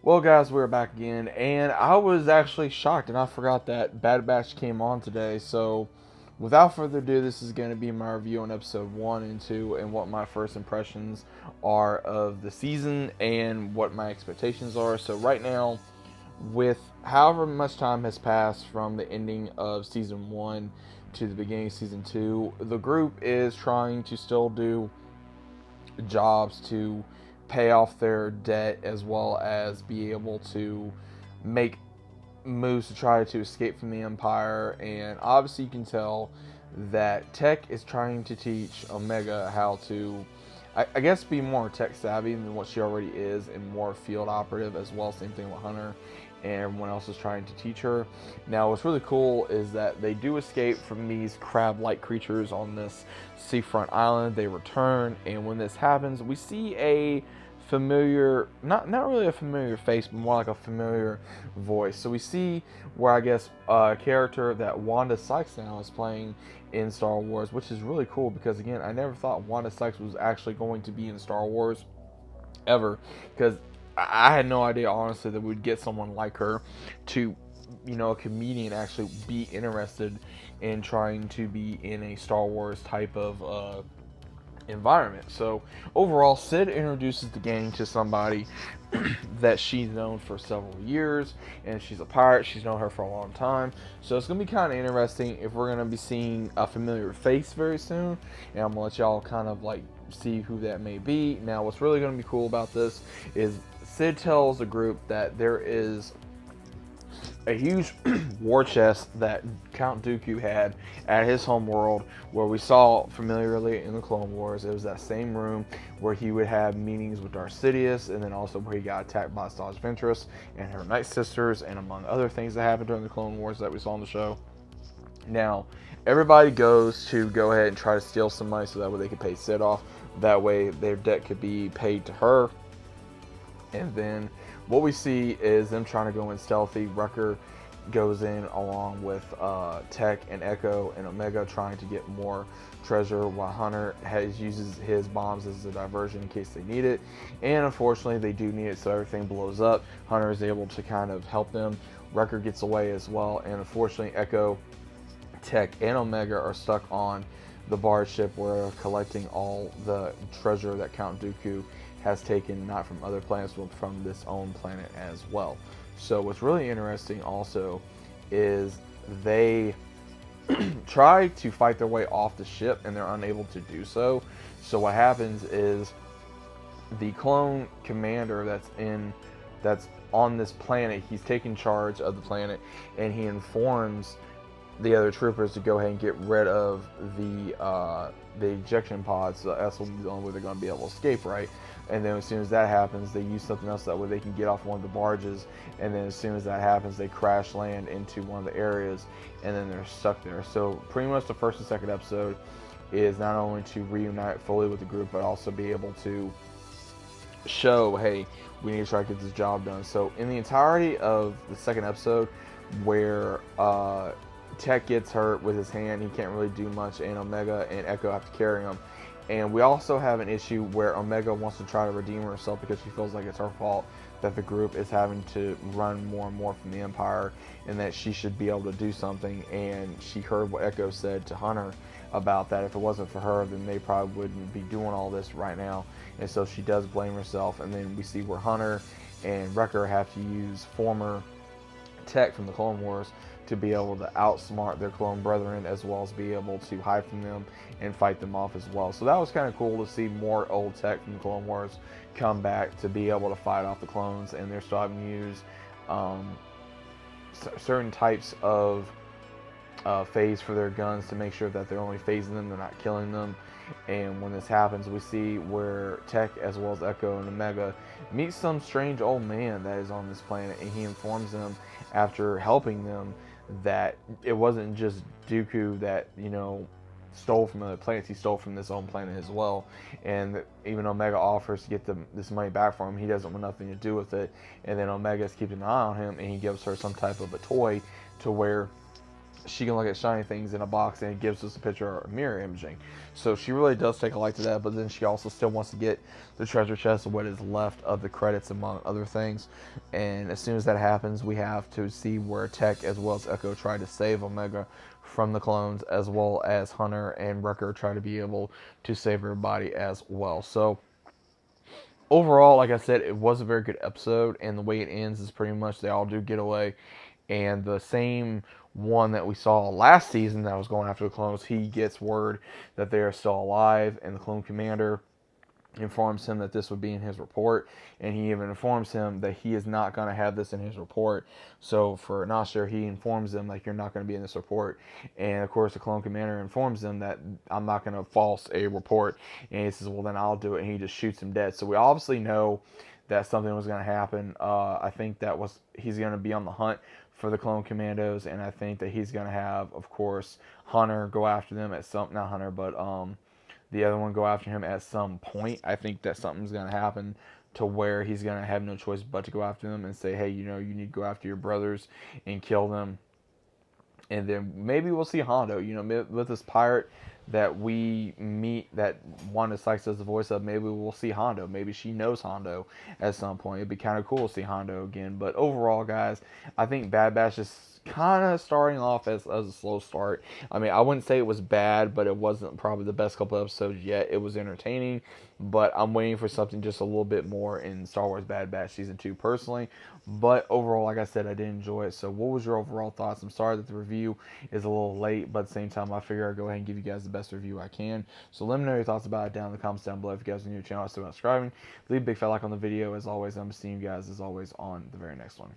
Well, guys, we're back again, and I was actually shocked, and I forgot that Bad Batch came on today. So, without further ado, this is going to be my review on episode 1 and 2, and what my first impressions are of the season and what my expectations are. So, right now, with however much time has passed from the ending of season 1 to the beginning of season 2, the group is trying to still do jobs to pay off their debt as well as be able to make moves to try to escape from the Empire. And obviously, you can tell that Tech is trying to teach Omega how to, I guess, be more tech savvy than what she already is and more field operative as well. Same thing with Hunter, and everyone else is trying to teach her. Now, what's really cool is that they do escape from these crab-like creatures on this seafront island. They return, and when this happens, we see a familiar, not really a familiar face, but more like a familiar voice. So we see where I guess a character that Wanda Sykes now is playing in Star Wars, which is really cool because again, I never thought Wanda Sykes was actually going to be in Star Wars ever, because I had no idea honestly that we'd get someone like her to, a comedian, actually be interested in trying to be in a Star Wars type of environment. So overall, Sid introduces the gang to somebody that she's known for several years, and she's a pirate. She's known her for a long time. So it's gonna be kind of interesting if we're gonna be seeing a familiar face very soon, and I'm gonna let y'all kind of like see who that may be. Now, what's really gonna be cool about this is Sid tells the group that there is a huge war chest that Count Dooku had at his home world, where we saw familiarly in the Clone Wars. It was that same room where he would have meetings with Darth Sidious, and then also where he got attacked by Asajj Ventress and her Night Sisters, and among other things that happened during the Clone Wars that we saw on the show. Now, everybody goes to go ahead and try to steal some money so that way they could pay Sid off. That way their debt could be paid to her. And then what we see is them trying to go in stealthy. Wrecker goes in along with Tech and Echo and Omega, trying to get more treasure, while Hunter uses his bombs as a diversion in case they need it. And unfortunately, they do need it, so everything blows up. Hunter is able to kind of help them. Wrecker gets away as well, and unfortunately, Echo, Tech, and Omega are stuck on the barge ship where they're collecting all the treasure that Count Dooku has taken, not from other planets, but from this own planet as well. So what's really interesting also is they try to fight their way off the ship and they're unable to do so. So what happens is the clone commander that's on this planet, he's taking charge of the planet, and he informs the other troopers to go ahead and get rid of the ejection pods. So that's the only way they're going to be able to escape, right? And then as soon as that happens, they use something else that way they can get off one of the barges. And then as soon as that happens, they crash land into one of the areas, and then they're stuck there. So pretty much the first and second episode is not only to reunite fully with the group, but also be able to show, hey, we need to try to get this job done. So in the entirety of the second episode, where Tech gets hurt with his hand, he can't really do much, and Omega and Echo have to carry him. And we also have an issue where Omega wants to try to redeem herself because she feels like it's her fault that the group is having to run more and more from the Empire, and that she should be able to do something. And she heard what Echo said to Hunter about that. If it wasn't for her, then they probably wouldn't be doing all this right now. And so she does blame herself. And then we see where Hunter and Wrecker have to use former Tech from the Clone Wars to be able to outsmart their clone brethren, as well as be able to hide from them and fight them off as well. So that was kind of cool to see more old Tech from the Clone Wars come back to be able to fight off the clones, and they're still having to use certain types of phase for their guns to make sure that they're only phasing them, they're not killing them. And when this happens, we see where Tech, as well as Echo and Omega, meet some strange old man that is on this planet, and he informs them, after helping them, that it wasn't just Dooku that, stole from other planets, he stole from this own planet as well. And even Omega offers to get this money back for him, he doesn't want nothing to do with it. And then Omega's keeping an eye on him, and he gives her some type of a toy to where she can look at shiny things in a box, and it gives us a picture of mirror imaging. So she really does take a like to that, but then she also still wants to get the treasure chest of what is left of the credits, among other things. And as soon as that happens, we have to see where Tech as well as Echo try to save Omega from the clones, as well as Hunter and Wrecker try to be able to save everybody as well. So overall, like I said, it was a very good episode, and the way it ends is pretty much they all do get away, and the same one that we saw last season that was going after the clones, he gets word that they are still alive, and the clone commander informs him that this would be in his report, and he even informs him that he is not going to have this in his report. So for Nasher, he informs them like, you're not going to be in this report, and of course the clone commander informs them that I'm not going to false a report, and he says, well then I'll do it, and he just shoots him dead. So we obviously know that something was going to happen. I think that was he's going to be on the hunt for the clone commandos, and I think that he's going to have, of course, Hunter go after them at some, not Hunter, but the other one go after him at some point. I think that something's going to happen to where he's going to have no choice but to go after them and say, hey, you know, you need to go after your brothers and kill them. And then maybe we'll see Hondo, you know, with this pirate that we meet that Wanda Sykes does the voice of. Maybe we'll see Hondo. Maybe she knows Hondo at some point. It'd be kind of cool to see Hondo again. But overall, guys, I think Bad Batch is kind of starting off as a slow start. I mean, I wouldn't say it was bad, but it wasn't probably the best couple episodes yet. It was entertaining, but I'm waiting for something just a little bit more in Star Wars Bad Batch Season 2 personally. But overall, like I said, I did enjoy it. So what was your overall thoughts? I'm sorry that the review is a little late, but at the same time, I figure I'll go ahead and give you guys the best review I can. So let me know your thoughts about it down in the comments down below. If you guys are new to the channel, still not subscribing, leave a big fat like on the video. As always, I'm seeing you guys, as always, on the very next one.